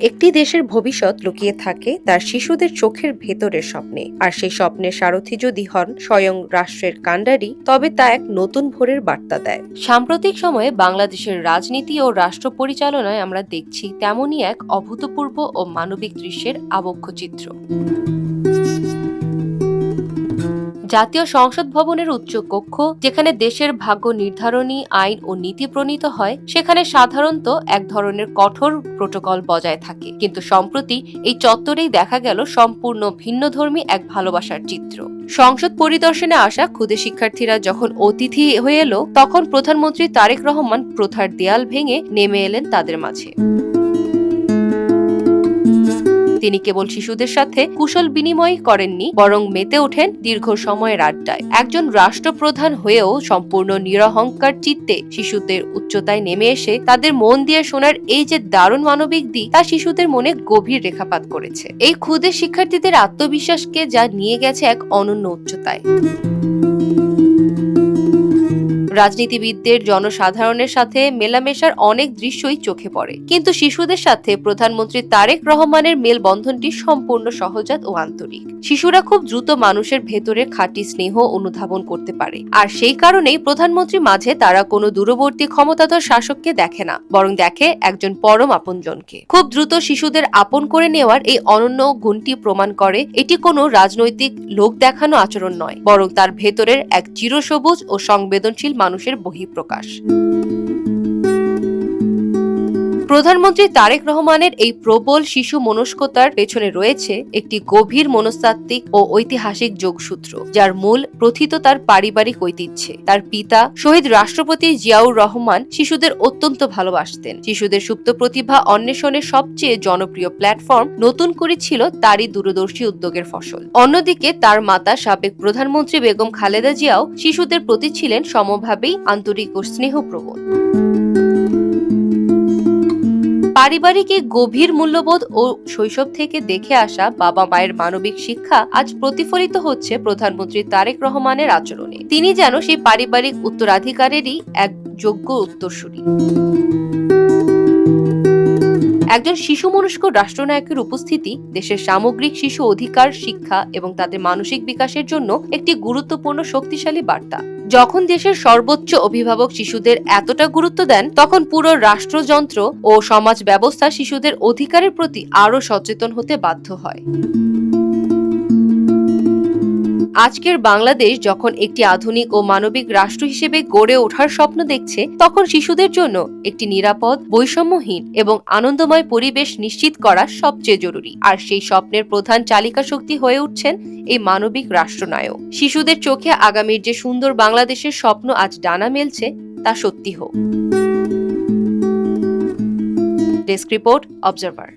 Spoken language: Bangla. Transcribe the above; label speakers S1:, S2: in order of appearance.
S1: একটি দেশের ভবিষ্যৎ লুকিয়ে থাকে তার শিশুদের চোখের ভেতরের স্বপ্নে, আর সেই স্বপ্নের সারথি যদি হন স্বয়ং রাষ্ট্রের কাণ্ডারি, তবে তা এক নতুন ভোরের বার্তা দেয়। সাম্প্রতিক সময়ে বাংলাদেশের রাজনীতি ও রাষ্ট্র পরিচালনায় আমরা দেখছি তেমনই এক অভূতপূর্ব ও মানবিক দৃশ্যের আবক্ষ চিত্র। জাতীয় সংসদ ভবনের উচ্চ কক্ষ, যেখানে দেশের ভাগ্য নির্ধারণী আইন ও নীতি প্রণীত হয়, সেখানে সাধারণত এক ধরনের কঠোর প্রোটোকল বজায় থাকে, কিন্তু সম্প্রতি এই চত্বরেই দেখা গেল সম্পূর্ণ ভিন্নধর্মী এক ভালোবাসার চিত্র। সংসদ পরিদর্শনে আসা ক্ষুদে শিক্ষার্থীরা যখন অতিথি হয়ে এলো, তখন প্রধানমন্ত্রী তারেক রহমান প্রথার দেয়াল ভেঙে নেমে এলেন তাদের মাঝে। তিনি কেবল শিশুদের সাথে কুশল বিনিময় করেননি, বরং মেতে ওঠেন দীর্ঘ সময়ের আড্ডায়। একজন রাষ্ট্রপ্রধান হয়েও সম্পূর্ণ নিরহংকার চিত্তে শিশুদের উচ্চতায় নেমে এসে তাদের মন দিয়ে শোনার এই যে দারুণ মানবিক দিক, তা শিশুদের মনে গভীর রেখাপাত করেছে। এই ক্ষুদে শিক্ষার্থীদের আত্মবিশ্বাসকে যা নিয়ে গেছে এক অনন্য উচ্চতায়। রাজনীতিবিদদের জনসাধারণের সাথে মেলামেশার অনেক দৃশ্যই চোখে পড়ে, কিন্তু শিশুদের সাথে প্রধানমন্ত্রী তারেক রহমানের মেলবন্ধনটি সম্পূর্ণ সহজাত ও আন্তরিক। শিশুরা খুব দ্রুত মানুষের ভেতরের খাঁটি স্নেহ অনুধাবন করতে পারে, আর সেই কারণেই প্রধানমন্ত্রীর মাঝে তারা কোনো দূরবর্তী ক্ষমতাধর শাসককে দেখে না, বরং দেখে একজন পরম আপনজনকে। খুব দ্রুত শিশুদের আপন করে নেওয়ার এই অনন্য গুণটি প্রমাণ করে এটি কোনো রাজনৈতিক লোক দেখানো আচরণ নয়, বরং তার ভেতরের এক চিরসবুজ ও সংবেদনশীল মানুষের বহিঃপ্রকাশ। প্রধানমন্ত্রী তারেক রহমানের এই প্রবল শিশু মনস্কতার পেছনে রয়েছে একটি গভীর মনস্তাত্ত্বিক ও ঐতিহাসিক যোগসূত্র, যার মূল প্রথিত তার পারিবারিক ঐতিহ্যে। তার পিতা শহীদ রাষ্ট্রপতি জিয়াউর রহমান শিশুদের অত্যন্ত ভালোবাসতেন। শিশুদের সুপ্ত প্রতিভা অন্বেষণের সবচেয়ে জনপ্রিয় প্ল্যাটফর্ম নতুন করে ছিল তারই দূরদর্শী উদ্যোগের ফসল। অন্যদিকে তার মাতা সাবেক প্রধানমন্ত্রী বেগম খালেদা জিয়াও শিশুদের প্রতি ছিলেন সমভাবেই আন্তরিক ও স্নেহপ্রবণ। পারিবারিক এই গভীর মূল্যবোধ ও শৈশব থেকে দেখে আসা বাবা মায়ের মানবিক শিক্ষা আজ প্রতিফলিত হচ্ছে প্রধানমন্ত্রী তারেক রহমানের আচরণে। তিনি যেন সেই পারিবারিক উত্তরাধিকারেরই এক যোগ্য উত্তরসূরি। একজন শিশু মনস্ক রাষ্ট্রনায়কের উপস্থিতি দেশের সামগ্রিক শিশু অধিকার, শিক্ষা এবং তাদের মানসিক বিকাশের জন্য একটি গুরুত্বপূর্ণ শক্তিশালী বার্তা। যখন দেশের সর্বোচ্চ অভিভাবক শিশুদের এতটা গুরুত্ব দেন, তখন পুরো রাষ্ট্রযন্ত্র ও সমাজ ব্যবস্থা শিশুদের অধিকারের প্রতি আরো সচেতন হতে বাধ্য হয়। আজকের বাংলাদেশ যখন একটি আধুনিক ও মানবিক রাষ্ট্র হিসেবে গড়ে ওঠার স্বপ্ন দেখছে, তখন শিশুদের জন্য একটি নিরাপদ, বৈষম্যহীন এবং আনন্দময় পরিবেশ নিশ্চিত করা সবচেয়ে জরুরি। আর সেই স্বপ্নের প্রধান চালিকা শক্তি হয়ে উঠছেন এই মানবিক রাষ্ট্রনায়ক। শিশুদের চোখে আগামীর যে সুন্দর বাংলাদেশের স্বপ্ন আজ ডানা মেলছে, তা সত্যি হোক। Desk report, observer.